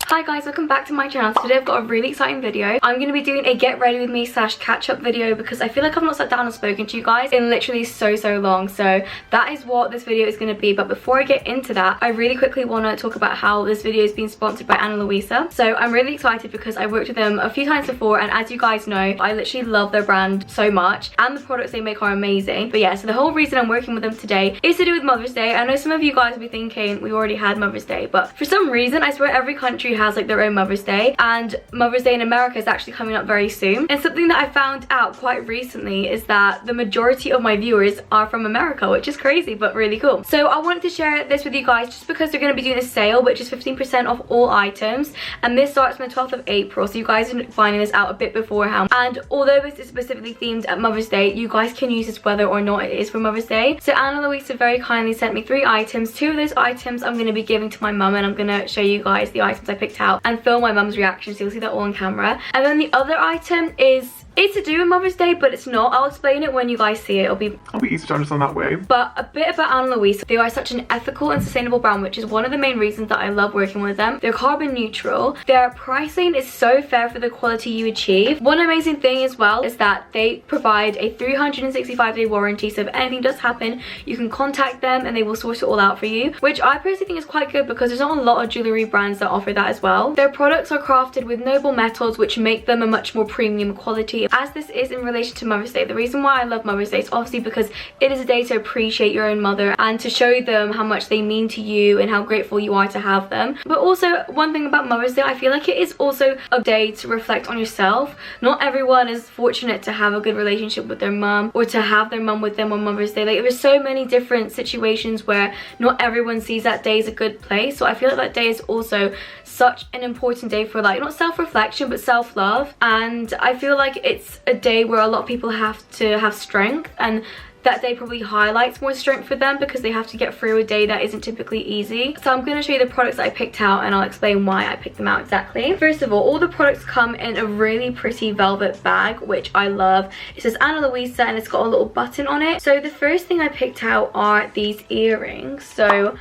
Hi guys, welcome back to my channel. Today I've got a really exciting video. I'm going to be doing a get ready with me / catch up video because I feel like I've not sat down and spoken to you guys in literally so long. So that is what this video is going to be. But before I get into that, I really quickly want to talk about how this video is being sponsored by Luisa. So I'm really excited because I worked with them a few times before, and as you guys know, I literally love their brand so much and the products they make are amazing. But yeah, so the whole reason I'm working with them today is to do with Mother's Day. I know some of you guys will be thinking we already had Mother's Day, but for some reason I swear every country has like their own Mother's Day, and Mother's Day in America is actually coming up very soon. And something that I found out quite recently is that the majority of my viewers are from America, which is crazy but really cool. So I wanted to share this with you guys just because they're going to be doing a sale which is 15% off all items, and this starts on the 12th of April, so you guys are finding this out a bit beforehand. And although this is specifically themed at Mother's Day, you guys can use this whether or not it is for Mother's Day. So Luisa very kindly sent me 3 items. 2 of those items I'm going to be giving to my mum, and I'm going to show you guys the items I picked out and film my mum's reaction, so you'll see that all on camera. And then the other item is to do with Mother's Day, but it's not. I'll explain it when you guys see it. It'll be easy to understand that way. But a bit about Luisa. They are such an ethical and sustainable brand, which is one of the main reasons that I love working with them. They're carbon neutral. Their pricing is so fair for the quality you achieve. One amazing thing as well is that they provide a 365-day warranty, so if anything does happen, you can contact them and they will sort it all out for you, which I personally think is quite good because there's not a lot of jewellery brands that offer that as well. Their products are crafted with noble metals, which make them a much more premium quality. As this is in relation to Mother's Day, the reason why I love Mother's Day is obviously because it is a day to appreciate your own mother and to show them how much they mean to you and how grateful you are to have them. But also, one thing about Mother's Day, I feel like it is also a day to reflect on yourself. Not everyone is fortunate to have a good relationship with their mum or to have their mum with them on Mother's Day. Like, there's so many different situations where not everyone sees that day as a good place. So I feel like that day is also such an important day for, like, not self-reflection but self-love. And I feel like it's a day where a lot of people have to have strength, and that day probably highlights more strength for them because they have to get through a day that isn't typically easy. So I'm going to show you the products that I picked out, and I'll explain why I picked them out exactly. First of all the products come in a really pretty velvet bag, which I love. It says Luisa and it's got a little button on it. So the first thing I picked out are these earrings. So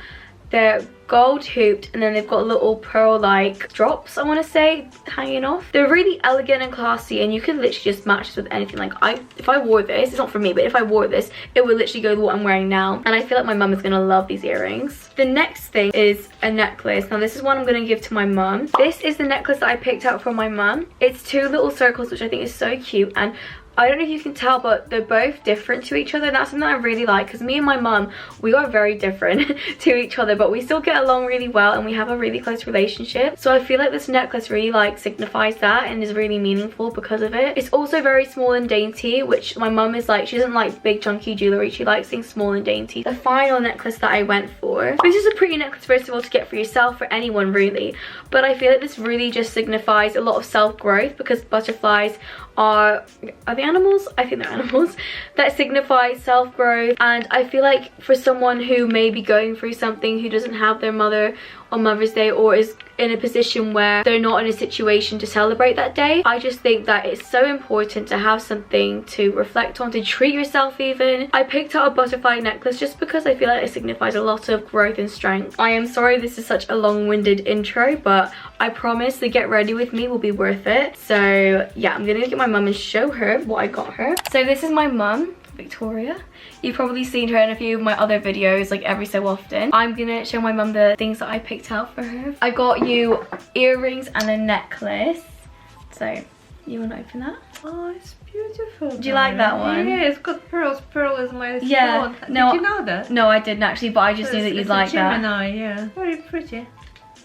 they're gold hooped, and then they've got little pearl like drops, I want to say, hanging off. They're really elegant and classy, and you can literally just match this with anything. Like, if I wore this, it's not for me, but if I wore this, it would literally go with what I'm wearing now, and I feel like my mum is gonna love these earrings. The next thing is a necklace. Now this is one I'm gonna give to my mum. This is the necklace that I picked out for my mum. It's 2 little circles, which I think is so cute, and I don't know if you can tell, but they're both different to each other, and that's something I really like because me and my mum, we are very different to each other, but we still get along really well and we have a really close relationship. So I feel like this necklace really like signifies that and is really meaningful because of it. It's also very small and dainty, which my mum is like, she doesn't like big chunky jewellery, she likes things small and dainty. The final necklace that I went for, this is a pretty necklace first of all to get for yourself, for anyone really, but I feel like this really just signifies a lot of self-growth because butterflies are they animals? I think they're animals that signify self-growth. And I feel like for someone who may be going through something, who doesn't have their mother on Mother's Day or is in a position where they're not in a situation to celebrate that day, I just think that it's so important to have something to reflect on, to treat yourself even. I picked out a butterfly necklace just because I feel like it signifies a lot of growth and strength. I am sorry this is such a long-winded intro, but I promise the get ready with me will be worth it. So yeah, I'm gonna look at my mum and show her what I got her. So this is my mum, Victoria. You've probably seen her in a few of my other videos, like every so often. I'm gonna show my mum the things that I picked out for her. I got you earrings and a necklace. So you want to open that? Oh, it's beautiful. Do you like that one? Yeah, it's got pearls. Pearl is my yeah. stone. No, did you know that? No, I didn't actually, but I just knew that you'd like that. Gemini, yeah. Very pretty.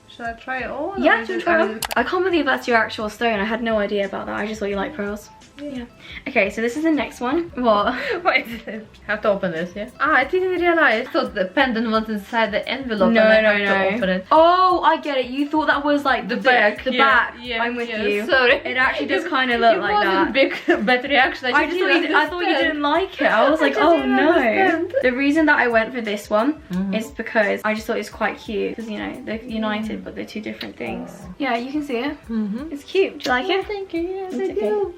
Should I try it all? Yeah, try it. I can't believe that's your actual stone. I had no idea about that. I just thought you liked pearls. Yeah. Okay, so this is the next one. What? Wait, I have to open this, yeah? Ah, I didn't realize. I thought the pendant was inside the envelope. No, and I no, have to open it. Oh, I get it. You thought that was like the back. The back. Yeah, I'm with you. Sorry. It actually does kind of look like that. Big bad reaction. I thought you didn't like it. I was like, oh no. Understand. The reason that I went for this one is because I just thought it was quite cute. Because, you know, they're united, but they're 2 different things. Yeah, you can see it. It's cute. Do you like it? Thank you. Yes, it's I do.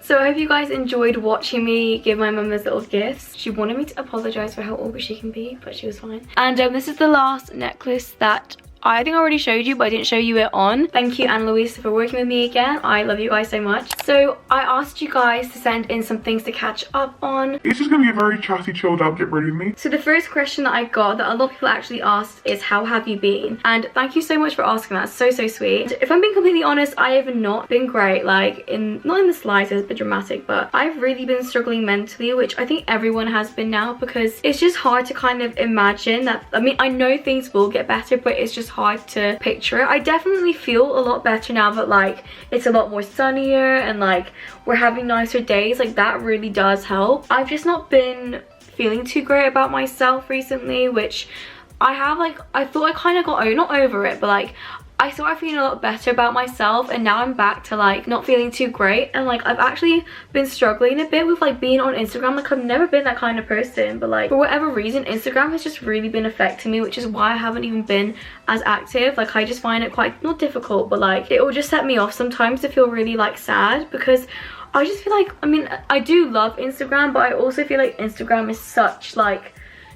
So I hope you guys enjoyed watching me give my mum those little gifts. She wanted me to apologize for how awkward she can be, but she was fine. And this is the last necklace that I think I already showed you, but I didn't show you it on. Thank you, Anne Luisa, for working with me again. I love you guys so much. So I asked you guys to send in some things to catch up on. It's just gonna be a very chatty, chilled out, get ready with me. So the first question that I got that a lot of people actually asked is, how have you been? And thank you so much for asking that. So sweet. If I'm being completely honest, I have not been great, like not in the slightest, but dramatic, but I've really been struggling mentally, which I think everyone has been now, because it's just hard to kind of imagine that. I mean, I know things will get better, but it's just hard to picture it. I definitely feel a lot better now that like it's a lot more sunnier and like we're having nicer days. Like that really does help. I've just not been feeling too great about myself recently, which I have, like, I thought I kind of got not over it, but like I started feeling a lot better about myself, and now I'm back to like not feeling too great. And like I've actually been struggling a bit with like being on Instagram. Like I've never been that kind of person, but like for whatever reason Instagram has just really been affecting me, which is why I haven't even been as active. Like I just find it quite, not difficult, but like it will just set me off sometimes to feel really like sad, because I just feel like, I mean, I do love Instagram, but I also feel like Instagram is such like,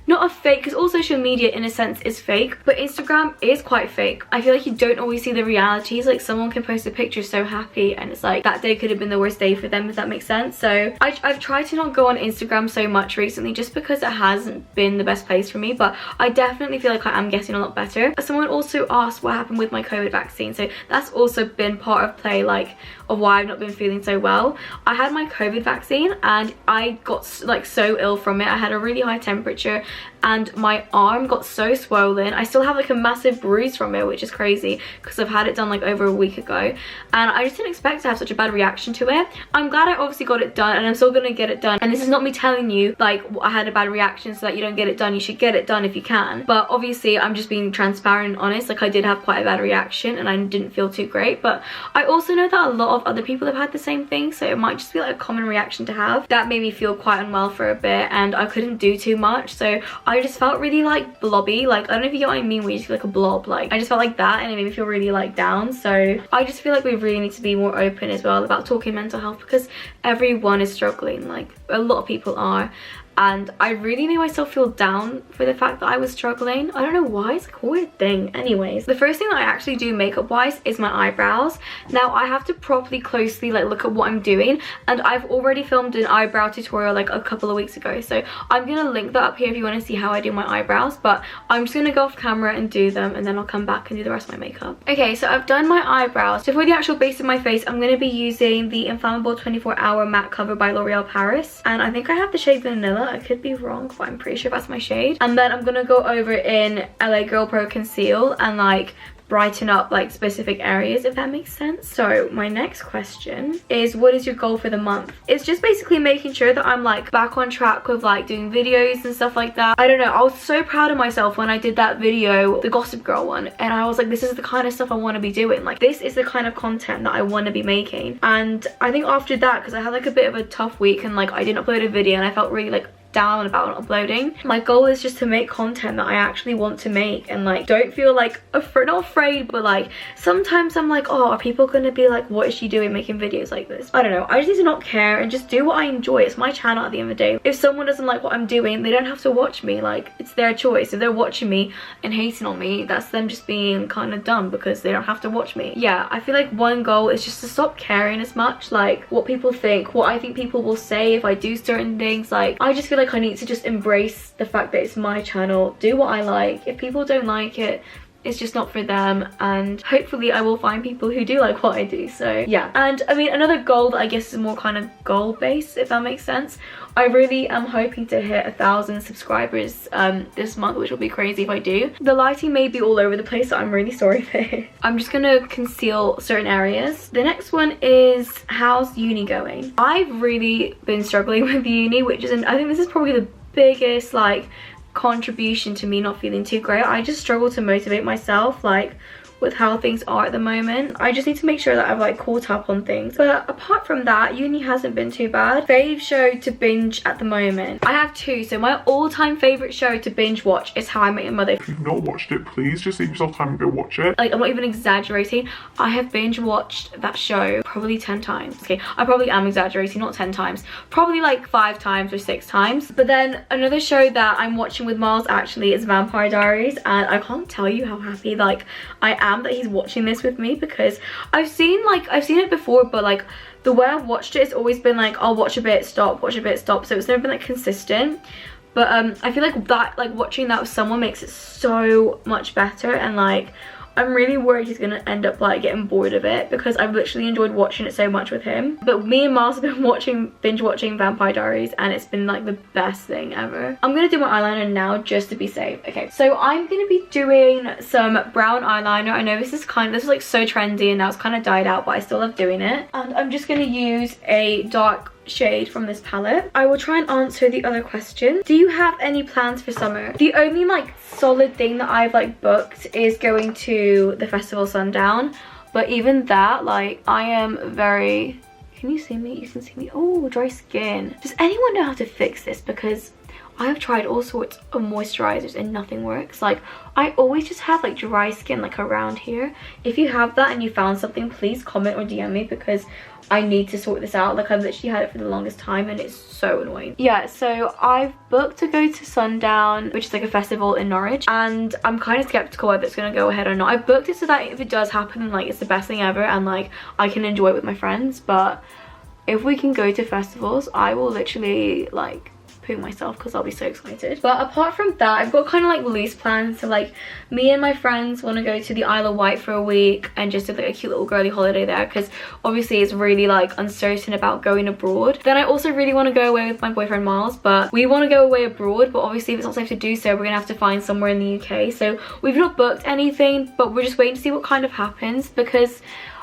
not a fake, because all social media in a sense is fake, but Instagram is quite fake. I feel like you don't always see the realities. Like someone can post a picture so happy and it's like that day could have been the worst day for them, if that makes sense. So I've tried to not go on Instagram so much recently, just because it hasn't been the best place for me, but I definitely feel like I am getting a lot better. Someone also asked what happened with my COVID vaccine, so that's also been part of play, like of why I've not been feeling so well. I had my COVID vaccine and I got like so ill from it. I had a really high temperature and my arm got so swollen. I still have like a massive bruise from it, which is crazy because I've had it done like over a week ago, and I just didn't expect to have such a bad reaction to it. I'm glad I obviously got it done, and I'm still gonna get it done. And this is not me telling you like I had a bad reaction so that you don't get it done. You should get it done if you can, but obviously I'm just being transparent and honest. Like I did have quite a bad reaction and I didn't feel too great, but I also know that a lot of other people have had the same thing, so it might just be like a common reaction to have. That made me feel quite unwell for a bit and I couldn't do too much, so I just felt really like blobby. Like I don't know if you get what I mean, where you just feel like a blob. Like I just felt like that, and it made me feel really like down. So I just feel like we really need to be more open as well about talking mental health, because everyone is struggling. Like a lot of people are, and I really made myself feel down for the fact that I was struggling. I don't know why, it's like a weird thing. Anyways, the first thing that I actually do makeup wise is my eyebrows. Now I have to properly closely like look at what I'm doing, and I've already filmed an eyebrow tutorial like a couple of weeks ago, so I'm gonna link that up here if you want to see how I do my eyebrows. But I'm just gonna go off camera and do them, and then I'll come back and do the rest of my makeup. Okay, so I've done my eyebrows. So for the actual base of my face, I'm gonna be using the Infallible 24-Hour Matte Cover by L'Oreal Paris, and I think I have the shade Vanilla. I could be wrong, but I'm pretty sure that's my shade. And then I'm gonna go over in LA Girl Pro Conceal and like brighten up like specific areas, if that makes sense. So my next question is, what is your goal for the month? It's just basically making sure that I'm like back on track with like doing videos and stuff like that. I don't know, I was so proud of myself when I did that video, the Gossip Girl one, and I was like, this is the kind of stuff I want to be doing. Like this is the kind of content that I want to be making. And I think after that, because I had like a bit of a tough week and like I didn't upload a video and I felt really like down about uploading, my goal is just to make content that I actually want to make, and like don't feel like not afraid, but like sometimes I'm like, oh, are people gonna be like, what is she doing making videos like this? I don't know, I just need to not care and just do what I enjoy. It's my channel at the end of the day. If someone doesn't like what I'm doing, they don't have to watch me. Like it's their choice. If they're watching me and hating on me, that's them just being kind of dumb because they don't have to watch me. Yeah, I feel like one goal is just to stop caring as much like what people think, what I think people will say if I do certain things. Like I just feel like I need to just embrace the fact that it's my channel, do what I like. If people don't like it, it's just not for them, and hopefully I will find people who do like what I do. So yeah, and I mean another goal that I guess is more kind of goal based, if that makes sense. I really am hoping to hit 1,000 subscribers this month, which will be crazy if I do. The lighting may be all over the place, so I'm really sorry for it. I'm just gonna conceal certain areas. The next one is, how's uni going? I've really been struggling with uni, which is, I think this is probably the biggest like contribution to me not feeling too great. I just struggle to motivate myself. Like with how things are at the moment. I just need to make sure that I've like caught up on things. But apart from that, uni hasn't been too bad. Fave show to binge at the moment. I have two. So my all-time favorite show to binge watch is How I Met Your Mother. If you've not watched it, please just save yourself time and go watch it. Like, I'm not even exaggerating. I have binge watched that show probably 10 times. Okay, I probably am exaggerating, not 10 times. Probably like 5 times or 6 times. But then another show that I'm watching with Miles actually is Vampire Diaries, and I can't tell you how happy like I am that he's watching this with me, because I've seen it before, but like the way I've watched it, it's always been like I'll watch a bit, stop, watch a bit, stop, so it's never been like consistent. But I feel like that, like watching that with someone makes it so much better, and like I'm really worried he's gonna end up like getting bored of it, because I've literally enjoyed watching it so much with him. But me and Miles have been binge watching Vampire Diaries, and it's been like the best thing ever. I'm gonna do my eyeliner now just to be safe. Okay, so I'm gonna be doing some brown eyeliner. I know this is like so trendy and now it's kind of died out, but I still love doing it. And I'm just gonna use a dark shade from this palette. I will try and answer the other question. Do you have any plans for summer? The only like solid thing that I've like booked is going to the festival Sundown, but even that, like, I am very, can you see me? You can see me. Oh, dry skin. Does anyone know how to fix this? Because I have tried all sorts of moisturizers and nothing works. Like, I always just have like dry skin like around here. If you have that and you found something, please comment or DM me, because I need to sort this out. Like, I've literally had it for the longest time and it's so annoying. Yeah, so I've booked to go to Sundown, which is like a festival in Norwich, and I'm kind of skeptical whether it's gonna go ahead or not. I've booked it so that if it does happen, like, it's the best thing ever and like I can enjoy it with my friends. But if we can go to festivals, I will literally like poo myself, because I'll be so excited. But apart from that, I've got kind of like loose plans. So like, me and my friends want to go to the Isle of Wight for a week and just do like a cute little girly holiday there, because obviously it's really like uncertain about going abroad. Then I also really want to go away with my boyfriend Miles, but we want to go away abroad, but obviously if it's not safe to do so, we're gonna have to find somewhere in the UK. So we've not booked anything, but we're just waiting to see what kind of happens, because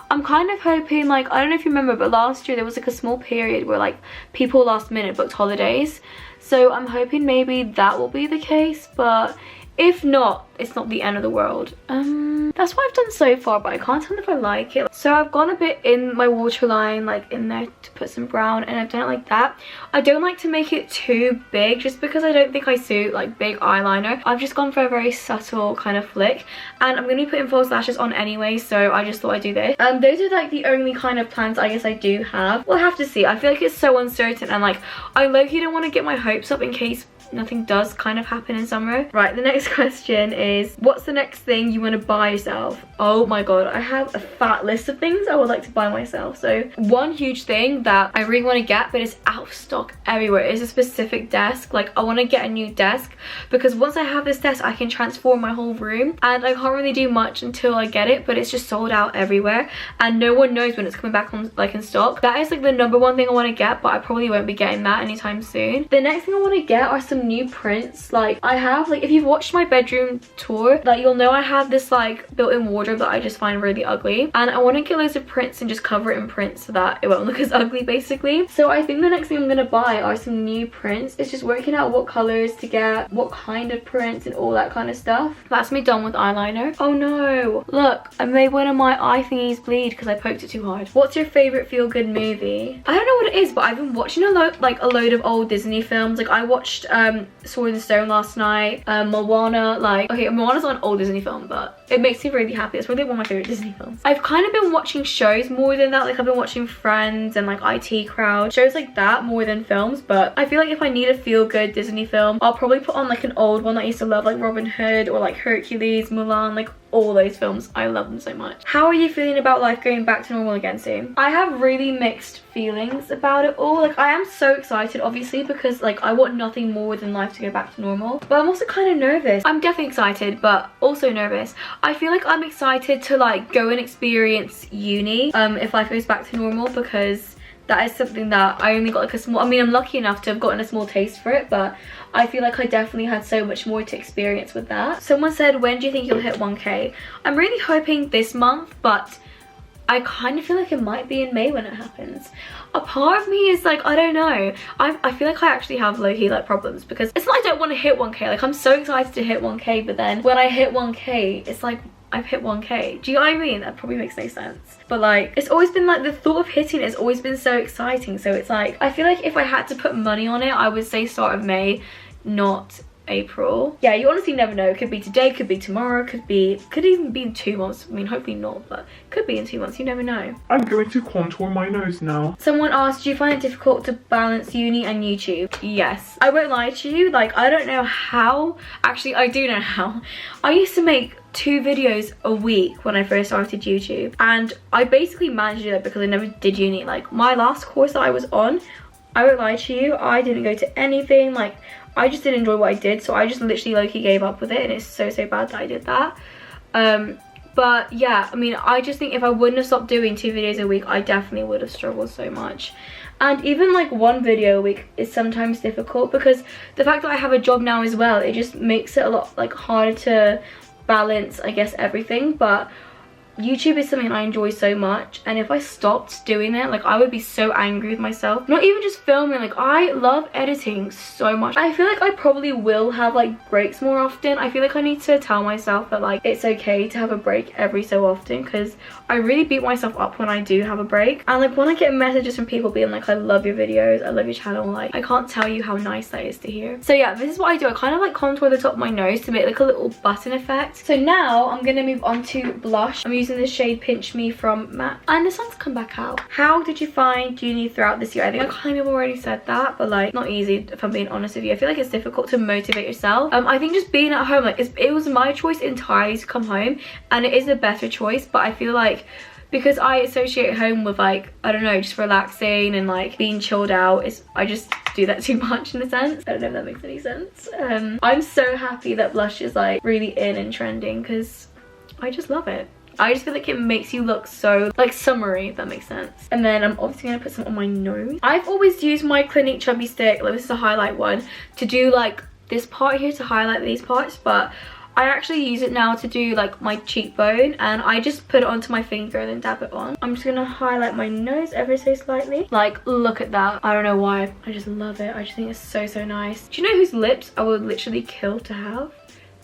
I'm kind of hoping, like, I don't know if you remember, but last year there was like a small period where like people last minute booked holidays. So I'm hoping maybe that will be the case, but if not, it's not the end of the world. That's what I've done so far, but I can't tell if I like it. So I've gone a bit in my waterline, like in there to put some brown, and I've done it like that. I don't like to make it too big, just because I don't think I suit like big eyeliner. I've just gone for a very subtle kind of flick, and I'm going to be putting false lashes on anyway, so I just thought I'd do this. Those are like the only kind of plans I guess I do have. We'll have to see. I feel like it's so uncertain, and like I low-key don't want to get my hopes up in case nothing does kind of happen in summer. Right, the next question is, what's the next thing you want to buy yourself? Oh my god, I have a fat list of things I would like to buy myself. So one huge thing that I really want to get, but it's out of stock everywhere, is a specific desk. Like, I want to get a new desk, because once I have this desk I can transform my whole room, and I can't really do much until I get it, but it's just sold out everywhere and no one knows when it's coming back on like in stock. That is like the #1 thing I want to get, but I probably won't be getting that anytime soon. The next thing I want to get are some new prints. Like, I have, like, if you've watched my bedroom tour, like, you'll know I have this like built-in wardrobe that I just find really ugly, and I want to get loads of prints and just cover it in prints so that it won't look as ugly, basically. So I think the next thing I'm gonna buy are some new prints. It's just working out what colors to get, what kind of prints, and all that kind of stuff. That's me done with eyeliner. Oh no, look, I made one of my eye thingies bleed because I poked it too hard. What's your favorite feel-good movie? I don't know what it is, but I've been watching a load of old Disney films. Like, I watched Sword and Stone last night, Moana. Like, okay, Moana's not an old Disney film, but it makes me really happy. It's probably one of my favorite Disney films. I've kind of been watching shows more than that. Like, I've been watching Friends and like IT Crowd, shows like that more than films. But I feel like if I need a feel-good Disney film, I'll probably put on like an old one that I used to love, like Robin Hood or like Hercules, Mulan, like all those films. I love them so much. How are you feeling about life going back to normal again soon? I have really mixed feelings about it all. Like, I am so excited, obviously, because like I want nothing more than life to go back to normal, but I'm also kind of nervous. I'm definitely excited, but also nervous. I feel like I'm excited to like go and experience uni if life goes back to normal, because that is something that I only got like a small, I mean, I'm lucky enough to have gotten a small taste for it, but I feel like I definitely had so much more to experience with that. Someone said, when do you think you'll hit 1K? I'm really hoping this month, but I kind of feel like it might be in May when it happens. A part of me is like, I don't know. I feel like I actually have low-key like problems, because it's not like I don't want to hit 1K. Like, I'm so excited to hit 1K, but then when I hit 1K, it's like, I've hit 1k. Do you know what I mean? That probably makes no sense. But like, it's always been like, the thought of hitting it has always been so exciting. So it's like, I feel like if I had to put money on it, I would say start of May, not April. Yeah, you honestly never know. It could be today, could be tomorrow, could even be in 2 months. I mean, hopefully not, but could be in 2 months. You never know. I'm going to contour my nose now. Someone asked, do you find it difficult to balance uni and YouTube? Yes. I won't lie to you, like, I don't know how. Actually, I do know how. I used to make 2 videos a week when I first started YouTube, and I basically managed to do that because I never did uni. Like, my last course that I was on, I won't lie to you, I didn't go to anything. Like, I just didn't enjoy what I did, so I just literally low-key gave up with it, and it's so bad that I did that. But yeah, I mean, I just think if I wouldn't have stopped doing 2 videos a week, I definitely would have struggled so much. And even like 1 video a week is sometimes difficult, because the fact that I have a job now as well, it just makes it a lot like harder to balance, I guess, everything. But YouTube is something I enjoy so much, and if I stopped doing it, like, I would be so angry with myself. Not even just filming, like, I love editing so much. I feel like I probably will have like breaks more often. I feel like I need to tell myself that like it's okay to have a break every so often, because I really beat myself up when I do have a break. And like, when I get messages from people being like, I love your videos, I love your channel, like, I can't tell you how nice that is to hear. So yeah, this is what I do. I kind of like contour the top of my nose to make like a little button effect. So now I'm gonna move on to blush. I'm using the shade Pinch Me from MAC, and the sun's come back out. How did you find uni throughout this year? I think I kind of already said that, but like, not easy, if I'm being honest with you. I feel like it's difficult to motivate yourself. I think just being at home, like, it was my choice entirely to come home, and it is a better choice, but I feel like because I associate home with like, I don't know, just relaxing and like being chilled out, I just do that too much in a sense. I don't know if that makes any sense. I'm so happy that blush is like really in and trending, because I just love it. I just feel like it makes you look so like summery, if that makes sense. And then I'm obviously gonna put some on my nose. I've always used my Clinique chubby stick, like this is a highlight one, to do like this part here, to highlight these parts, but I actually use it now to do like my cheekbone, and I just put it onto my finger and then dab it on. I'm just gonna highlight my nose ever so slightly. Like, look at that. I don't know why, I just love it. I just think it's so nice. Do you know whose lips I would literally kill to have?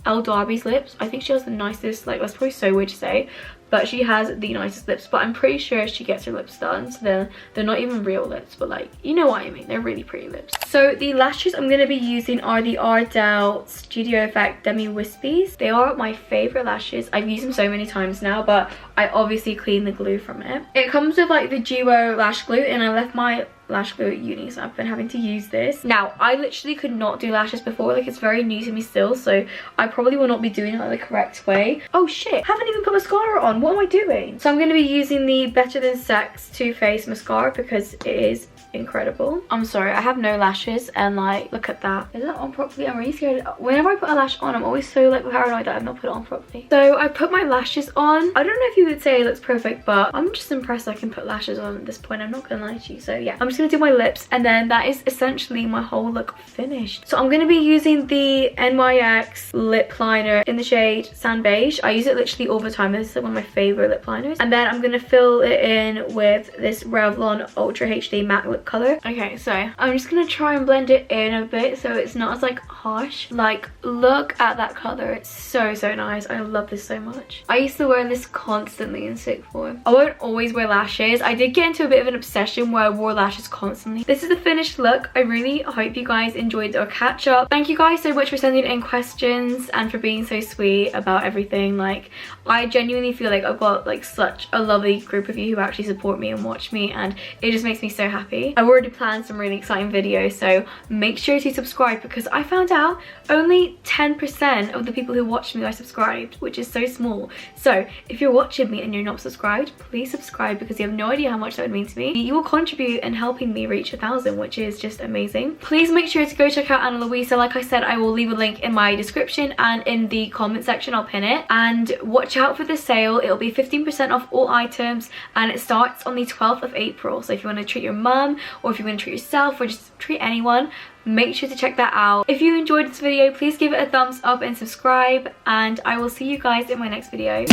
Elle Darby's lips. I think she has the nicest, like, that's probably so weird to say, but she has the nicest lips. But I'm pretty sure she gets her lips done, so they're not even real lips, but like, you know what I mean, they're really pretty lips. So the lashes I'm going to be using are the Ardell Studio Effect Demi Wispies. They are my favorite lashes. I've used them so many times now, but I obviously clean the glue from it. It comes with like the duo lash glue, and I left my lash glue at uni, so I've been having to use this. Now, I literally could not do lashes before, like, it's very new to me still, so I probably will not be doing it like the correct way. Oh shit, haven't even put mascara on. What am I doing? So I'm going to be using the Better Than Sex Too Faced mascara, because it is incredible. I'm sorry, I have no lashes, and like, look at that. Is that on properly? I'm really scared. Whenever I put a lash on, I'm always so like paranoid that I've not put it on properly. So I put my lashes on. I don't know if you would say it looks perfect, but I'm just impressed I can put lashes on at this point. I'm not gonna lie to you. So yeah, I'm just gonna do my lips, and then that is essentially my whole look finished. So I'm gonna be using the NYX lip liner in the shade Sand Beige. I use it literally all the time. This is like one of my favorite lip liners. And then I'm gonna fill it in with this Revlon Ultra HD matte lip color. Okay, so I'm just gonna try and blend it in a bit so it's not as like harsh. Like, look at that color. It's so nice. I love this so much. I used to wear this constantly in sixth form. I won't always wear lashes. I did get into a bit of an obsession where I wore lashes constantly. This is the finished look. I really hope you guys enjoyed our catch up. Thank you guys so much for sending in questions and for being so sweet about everything. Like, I genuinely feel like I've got like such a lovely group of you who actually support me and watch me, and it just makes me so happy. I've already planned some really exciting videos, so make sure to subscribe, because I found out only 10% of the people who watch me are subscribed, which is so small. So if you're watching me and you're not subscribed, please subscribe, because you have no idea how much that would mean to me. You will contribute in helping me reach 1,000, which is just amazing. Please make sure to go check out Ana Luisa. Like I said, I will leave a link in my description and in the comment section. I'll pin it, and watch out for the sale. It'll be 15% off all items, and it starts on the 12th of April. So if you want to treat your mum, or if you want to treat yourself, or just treat anyone, make sure to check that out. If you enjoyed this video, please give it a thumbs up and subscribe, and I will see you guys in my next video.